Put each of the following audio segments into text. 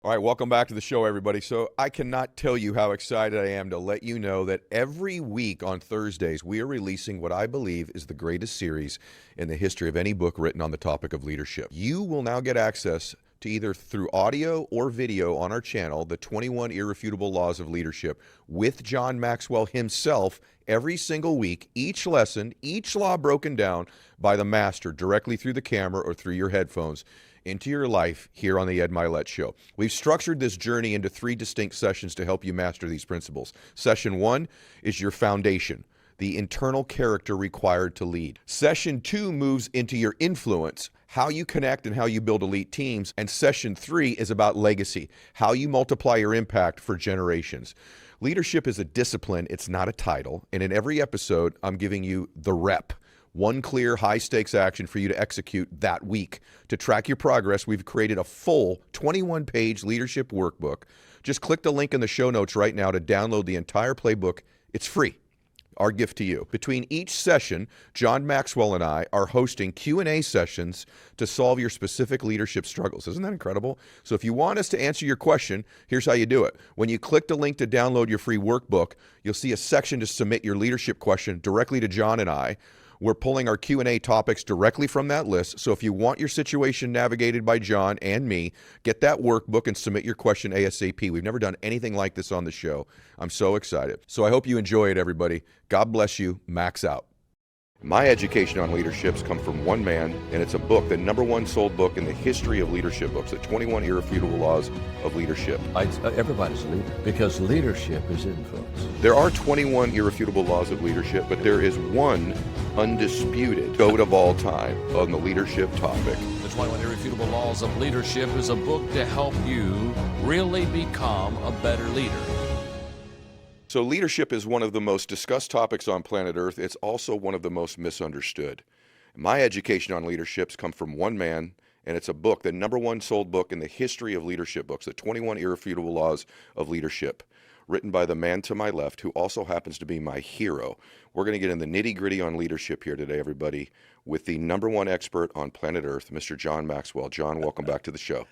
All right, welcome back to the show, everybody. So I cannot tell you how excited I am to let you know that every week on Thursdays, we are releasing what I believe is the greatest series in the history of any book written on the topic of leadership. You will now get access to either through audio or video on our channel, the 21 Irrefutable Laws of Leadership with John Maxwell himself every single week, each lesson, each law broken down by the master directly through the camera or through your headphones into your life here on the Ed Mylett Show. We've structured this journey into 3 distinct sessions to help you master these principles. Session 1 is your foundation, the internal character required to lead. Session 2 moves into your influence, how you connect and how you build elite teams. And Session 3 is about legacy, how you multiply your impact for generations. Leadership is a discipline, it's not a title. And in every episode, I'm giving you the rep. One clear, high-stakes action for you to execute that week. To track your progress, we've created a full 21-page leadership workbook. Just click the link in the show notes right now to download the entire playbook. It's free. Our gift to you. Between each session, John Maxwell and I are hosting Q&A sessions to solve your specific leadership struggles. Isn't that incredible? So if you want us to answer your question, here's how you do it. When you click the link to download your free workbook, you'll see a section to submit your leadership question directly to John and I. We're pulling our Q&A topics directly from that list. So if you want your situation navigated by John and me, get that workbook and submit your question ASAP. We've never done anything like this on the show. I'm so excited. So I hope you enjoy it, everybody. God bless you. Max out. My education on leaderships come from one man, and it's a book, the #1 sold book in the history of leadership books, the 21 Irrefutable Laws of Leadership. Everybody's a leader because leadership is influence. There are 21 irrefutable laws of leadership, but there is one undisputed code of all time on the leadership topic. The 21 Irrefutable Laws of Leadership is a book to help you really become a better leader. So leadership is one of the most discussed topics on planet Earth. It's also one of the most misunderstood. My education on leaderships come from one man, and it's a book, the #1 sold book in the history of leadership books, the 21 Irrefutable Laws of Leadership, written by the man to my left, who also happens to be my hero. We're going to get in the nitty-gritty on leadership here today, everybody, with the #1 expert on planet Earth, Mr. John Maxwell. John, welcome back to the show.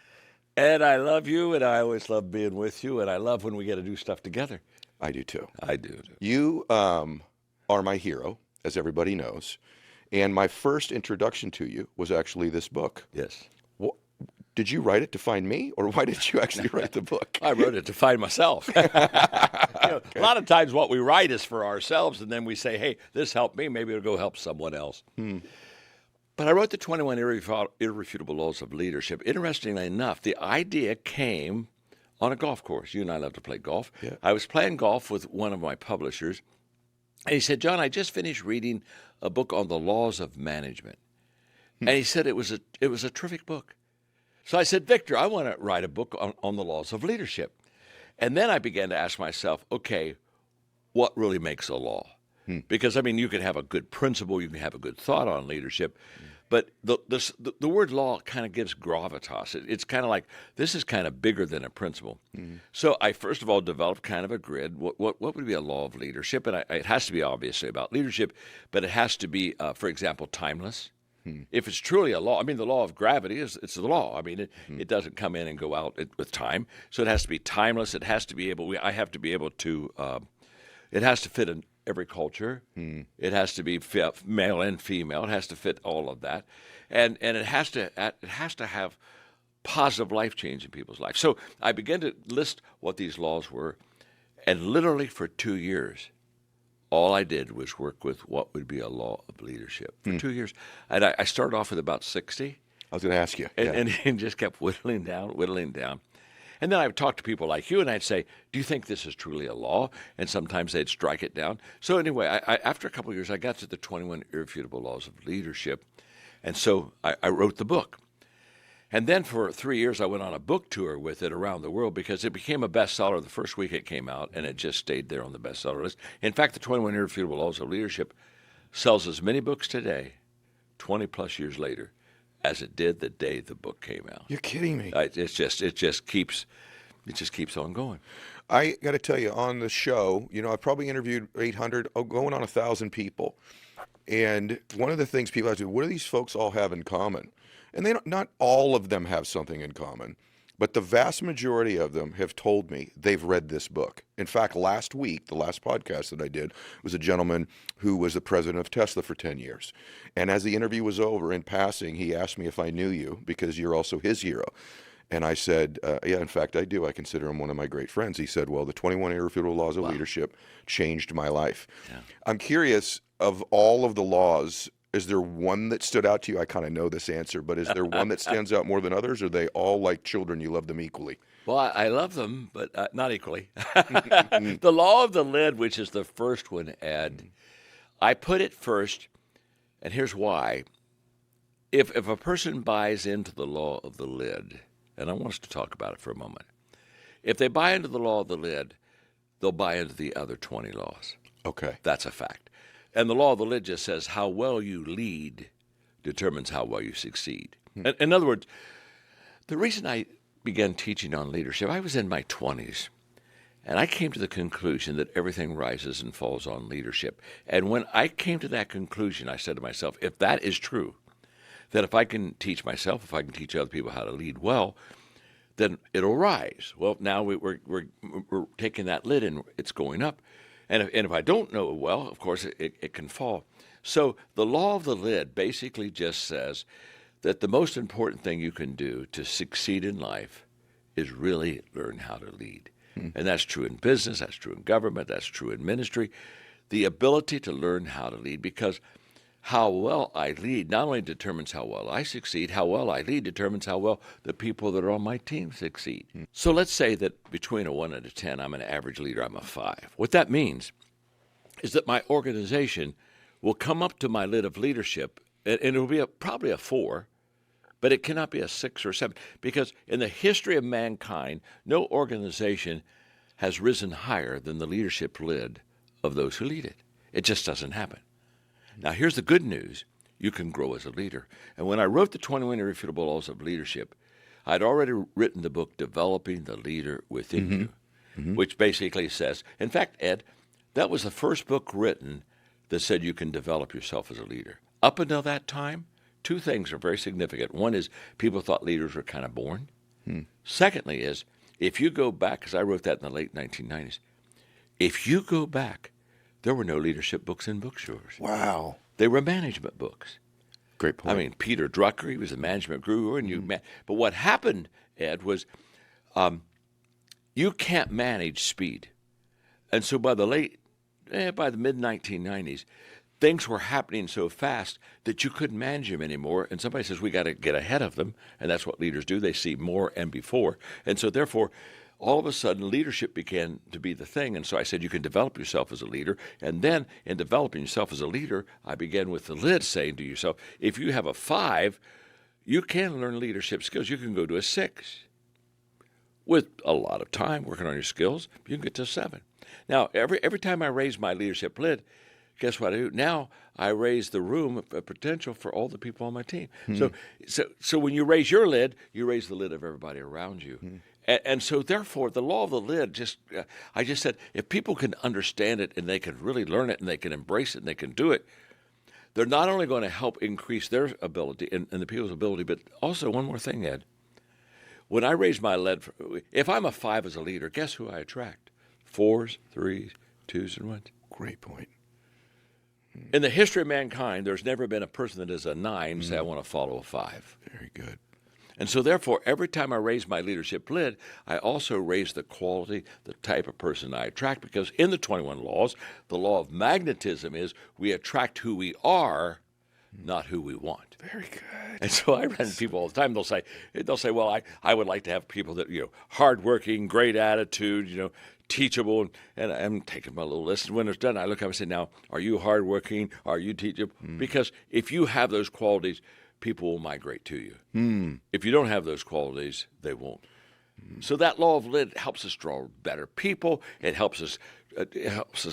Ed, I love you, and I always love being with you, and I love when we get to do stuff together. I do too. I do. You are my hero, as everybody knows, and my first introduction to you was actually this book. Yes. Did you write it to find me, or why did you actually write the book? I wrote it to find myself. A lot of times what we write is for ourselves, and then we say, hey, this helped me, maybe it'll go help someone else. But I wrote the 21 Irrefutable Laws of Leadership. Interestingly enough, the idea came on a golf course. You and I love to play golf. Yeah. I was playing golf with one of my publishers, and he said, John, I just finished reading a book on the laws of management. And he said it was a terrific book. So I said, Victor, I want to write a book on the laws of leadership. And then I began to ask myself, okay, what really makes a law? Because, I mean, you can have a good principle, you can have a good thought on leadership, but the word law kind of gives gravitas. It's kind of like, this is kind of bigger than a principle. So I, first of all, developed kind of a grid. What would be a law of leadership? And it has to be obviously about leadership, but it has to be, for example, timeless. If it's truly a law, I mean, the law of gravity it's the law. I mean, it doesn't come in and go out with time. So it has to be timeless. It has to be I have to be able to, it has to fit in every culture. It has to be male and female. It has to fit all of that, and it has to have positive life change in people's lives. So I began to list what these laws were, and literally for 2 years, all I did was work with what would be a law of leadership for 2 years, and I started off with about 60. I was going to ask you. And just kept whittling down. And then I would talk to people like you, and I'd say, do you think this is truly a law? And sometimes they'd strike it down. So anyway, after a couple of years, I got to the 21 Irrefutable Laws of Leadership, and so I wrote the book. And then for 3 years, I went on a book tour with it around the world because it became a bestseller the first week it came out, and it just stayed there on the bestseller list. In fact, the 21 Irrefutable Laws of Leadership sells as many books today, 20-plus years later, as it did the day the book came out. You're kidding me. It just keeps on going. I got to tell you, on the show, I've probably interviewed 800, going on 1,000 people. And one of the things people ask me, what do these folks all have in common? And not all of them have something in common, But the vast majority of them have told me they've read this book. In fact, last week, the last podcast that I did was a gentleman who was the president of Tesla for 10 years. And as the interview was over, in passing, he asked me if I knew you because you're also his hero. And I said, yeah, in fact, I do. I consider him one of my great friends. He said, well, the 21 Irrefutable Laws of Leadership changed my life. Yeah. I'm curious, of all of the laws, is there one that stood out to you? I kind of know this answer, but is there one that stands out more than others? Or are they all like children? You love them equally? Well, I love them, but not equally. The law of the lid, which is the first one, Ed, I put it first, and here's why. If a person buys into the law of the lid, and I want us to talk about it for a moment, if they buy into the law of the lid, they'll buy into the other 20 laws. Okay. That's a fact. And the law of the lid just says how well you lead determines how well you succeed. In other words, the reason I began teaching on leadership, I was in my 20s, and I came to the conclusion that everything rises and falls on leadership. And when I came to that conclusion, I said to myself, if that is true, that if I can teach myself, if I can teach other people how to lead well, then it'll rise. Well, now we're taking that lid and it's going up. And if I don't know it well, of course, it can fall. So the law of the lid basically just says that the most important thing you can do to succeed in life is really learn how to lead. And that's true in business, that's true in government, that's true in ministry. The ability to learn how to lead, because how well I lead not only determines how well I succeed, how well I lead determines how well the people that are on my team succeed. So let's say that between a 1 and a 10, I'm an average leader, I'm a 5. What that means is that my organization will come up to my lid of leadership, and it will be probably a 4, but it cannot be a 6 or 7, because in the history of mankind, no organization has risen higher than the leadership lid of those who lead it. It just doesn't happen. Now, here's the good news. You can grow as a leader. And when I wrote the 21 Irrefutable Laws of Leadership, I'd already written the book, Developing the Leader Within You, which basically says, in fact, Ed, that was the first book written that said you can develop yourself as a leader. Up until that time, 2 things are very significant. One is people thought leaders were kind of born. Secondly is, if you go back, because I wrote that in the late 1990s, if you go back, there were no leadership books in bookstores. Wow. They were management books. Great point. I mean, Peter Drucker, he was a management guru, and but what happened, Ed, was you can't manage speed. And so by the mid-1990s, things were happening so fast that you couldn't manage them anymore. And somebody says, we got to get ahead of them. And that's what leaders do. They see more and before. And so therefore, all of a sudden, leadership began to be the thing. And so I said, you can develop yourself as a leader. And then in developing yourself as a leader, I began with the lid saying to yourself, if you have a 5, you can learn leadership skills. You can go to a 6. With a lot of time working on your skills, you can get to a 7. Now, every time I raise my leadership lid, guess what I do? Now I raise the room of potential for all the people on my team. So when you raise your lid, you raise the lid of everybody around you. And so, therefore, the law of the lid, I just said, if people can understand it and they can really learn it and they can embrace it and they can do it, they're not only going to help increase their ability and the people's ability, but also one more thing, Ed. When I raise my lid, if I'm a 5 as a leader, guess who I attract? 4s, 3s, 2s, and 1s. Great point. In the history of mankind, there's never been a person that is a 9 say, I want to follow a 5. Very good. And so, therefore, every time I raise my leadership lid, I also raise the quality, the type of person I attract, because in the 21 laws, the law of magnetism is we attract who we are, not who we want. Very good. And so I run into people all the time. They'll say, well, I would like to have people that, hardworking, great attitude, teachable, and I'm taking my little list. And when it's done, I look up and say, now, are you hardworking? Are you teachable? Because if you have those qualities, people will migrate to you. If you don't have those qualities, they won't. So that law of lid helps us draw better people. It helps us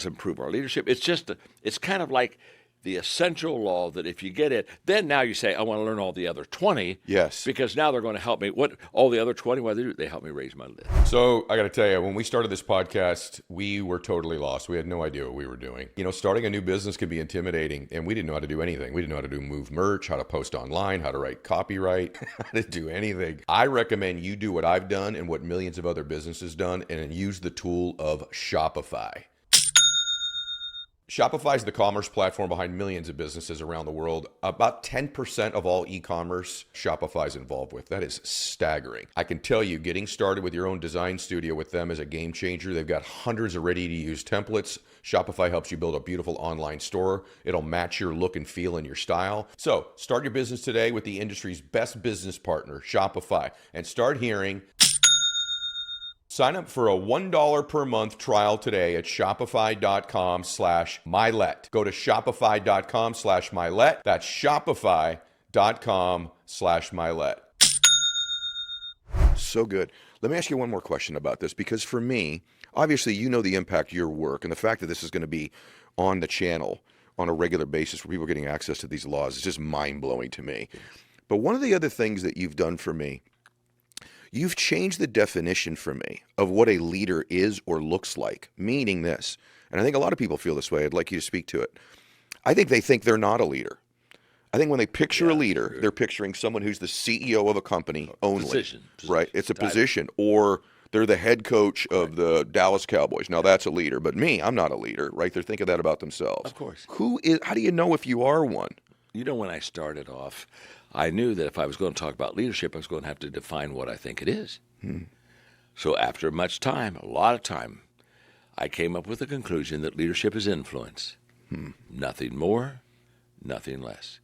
improve our leadership. It's kind of like the essential law that if you get it, then now you say, I want to learn all the other 20. Yes. Because now they're going to help me. What all the other 20, what do they do? They help me raise my list. So I got to tell you, when we started this podcast, we were totally lost. We had no idea what we were doing. You know, starting a new business can be intimidating, and we didn't know how to do anything. We didn't know how to move merch, how to post online, how to write copyright, how to do anything. I recommend you do what I've done and what millions of other businesses done, and use the tool of Shopify. Shopify is the commerce platform behind millions of businesses around the world. About 10% of all e-commerce Shopify is involved with. That is staggering. I can tell you, getting started with your own design studio with them is a game changer. They've got hundreds of ready-to-use templates. Shopify helps you build a beautiful online store. It'll match your look and feel and your style. So start your business today with the industry's best business partner, Shopify, and start hearing. Sign up for a $1 per month trial today at shopify.com/Mylett. Go to shopify.com/Mylett. That's shopify.com/Mylett. So good. Let me ask you one more question about this, because for me, obviously, you know the impact your work and the fact that this is going to be on the channel on a regular basis where people are getting access to these laws is just mind-blowing to me. But one of the other things that you've done for me, you've changed the definition for me of what a leader is or looks like, meaning this, and I think a lot of people feel this way. I'd like you to speak to it. I think they think they're not a leader. I think when they picture a leader, they're picturing someone who's the CEO of a company only. Position. Right? It's a position. Or they're the head coach of the Dallas Cowboys. Now, that's a leader. But me, I'm not a leader, right? They're thinking that about themselves. Of course. How do you know if you are one? You know, when I started off, I knew that if I was going to talk about leadership, I was going to have to define what I think it is. So after much time, a lot of time, I came up with the conclusion that leadership is influence. Nothing more, nothing less.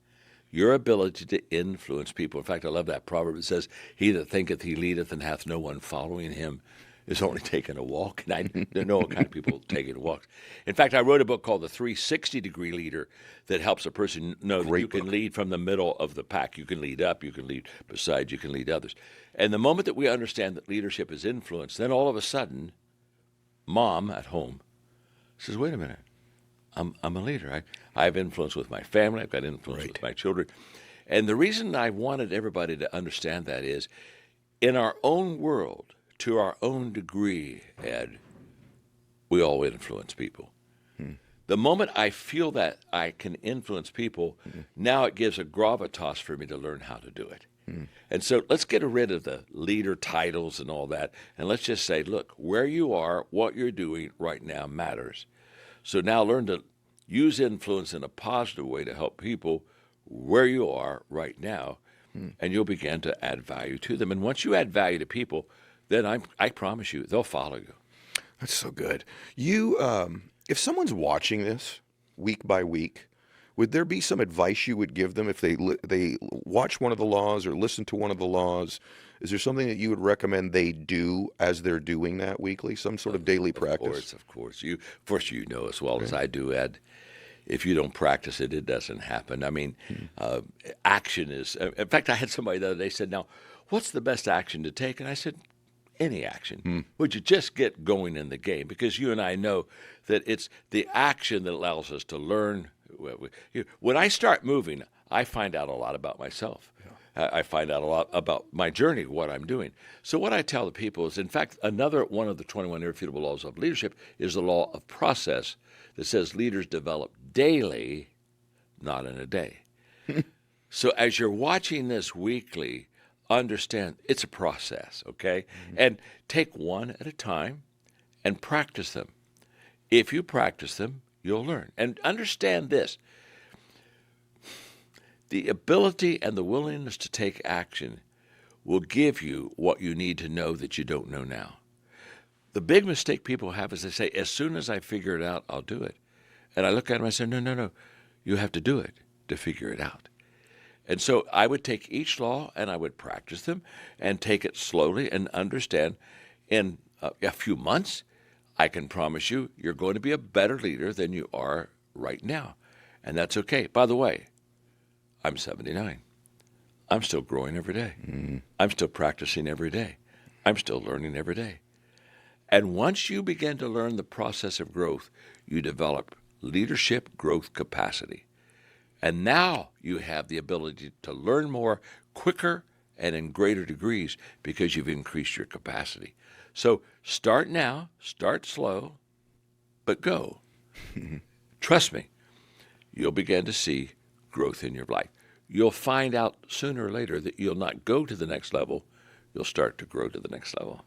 Your ability to influence people. In fact, I love that proverb that says, he that thinketh he leadeth and hath no one following him is only taking a walk. And I know what kind of people taking walks. In fact, I wrote a book called The 360-Degree Leader that helps a person know that you can lead from the middle of the pack. You can lead up, you can lead beside, you can lead others. And the moment that we understand that leadership is influence, then all of a sudden, mom at home says, wait a minute, I'm a leader. I have influence with my family. I've got influence with my children. And the reason I wanted everybody to understand that is, in our own world, to our own degree, Ed, we all influence people. The moment I feel that I can influence people, now it gives a gravitas for me to learn how to do it. And so let's get rid of the leader titles and all that, and let's just say, look, where you are, what you're doing right now matters. So now learn to use influence in a positive way to help people where you are right now, and you'll begin to add value to them. And once you add value to people, then I promise you, they'll follow you. That's so good. You, if someone's watching this week by week, would there be some advice you would give them if they watch one of the laws or listen to one of the laws? Is there something that you would recommend they do as they're doing that weekly, some sort of daily practice? Of course. You know as well as I do, Ed, if you don't practice it, it doesn't happen. I mean, action is, in fact, I had somebody the other day said, now, what's the best action to take? And I said, any action. Would you just get going in the game? Because you and I know that it's the action that allows us to learn. When I start moving, I find out a lot about myself. I find out a lot about my journey, what I'm doing. So what I tell the people is, in fact, another one of the 21 irrefutable laws of leadership is the law of process that says leaders develop daily, not in a day. So as you're watching this weekly, understand it's a process, okay? And take one at a time and practice them. If you practice them, you'll learn. And understand this. The ability and the willingness to take action will give you what you need to know that you don't know now. The big mistake people have is they say, as soon as I figure it out, I'll do it. And I look at them and I say, no. You have to do it to figure it out. And so I would take each law and I would practice them and take it slowly and understand in a few months, I can promise you, you're going to be a better leader than you are right now. And that's okay. By the way, I'm 79. I'm still growing every day. I'm still practicing every day. I'm still learning every day. And once you begin to learn the process of growth, you develop leadership growth capacity. And now you have the ability to learn more quicker and in greater degrees because you've increased your capacity. So start now, start slow, but go. Trust me, you'll begin to see growth in your life. You'll find out sooner or later that you'll not go to the next level. You'll start to grow to the next level.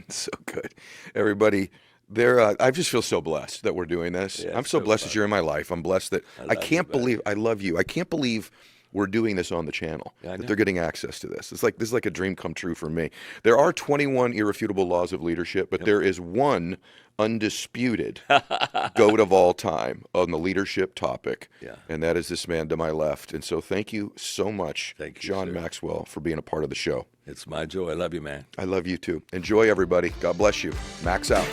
So good. Everybody, I just feel so blessed that we're doing this. Yeah, I'm so so blessed fun. that you're in my life. I'm blessed that I love can't you, buddy. believe I love you. I can't believe we're doing this on the channel, Yeah, I that know. they're getting access to this. This is like a dream come true for me. There are 21 irrefutable laws of leadership, but there is one undisputed goat of all time on the leadership topic. Yeah. And that is this man to my left. And so thank you so much, Thank you, John sir. Maxwell, for being a part of the show. It's my joy. I love you, man. I love you too. Enjoy, everybody. God bless you. Max out.